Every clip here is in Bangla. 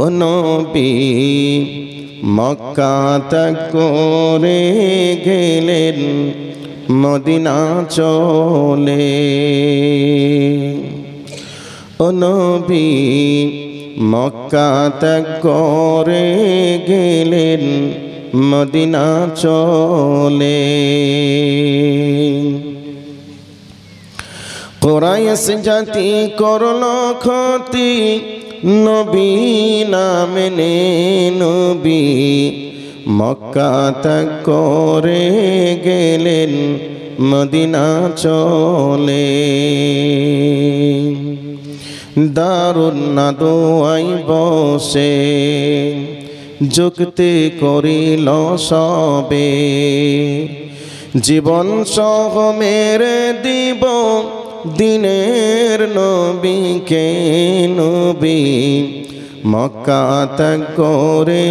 ও নবী মক্কা ত্যাগ করে গেলেন মদিনা চলে। ও নবী মক্কা ত্যাগ করে গেলেন মদিনা চলে। কুরাইশ জাতি করল ক্ষতি নবী না মেনে, নবী মক্কা ত্যাগ করে গেলেন মদিনা চলে। দারুন নাদোয়ায় বসে যুক্তি করিল সবে, জীবন সহ মেরে দিব দিনের নবীকে। নবী মক্কা ত্যাগ করে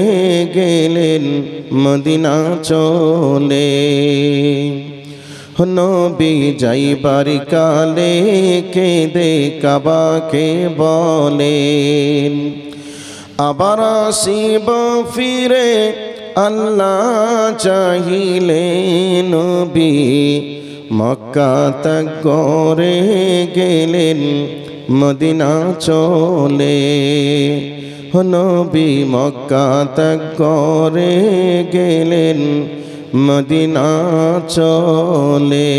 গেলেন মদিনা চলে। নবী যাইবার কালে কেঁদে কাবাকে বলেন, আবার আসিব ফিরে আল্লাহ চাহিলে। নবী মক্কা ত্যাগ করে গেলেন মদিনা চলে। নবী মক্কা ত্যাগ করে গেলেন মদিনা চলে।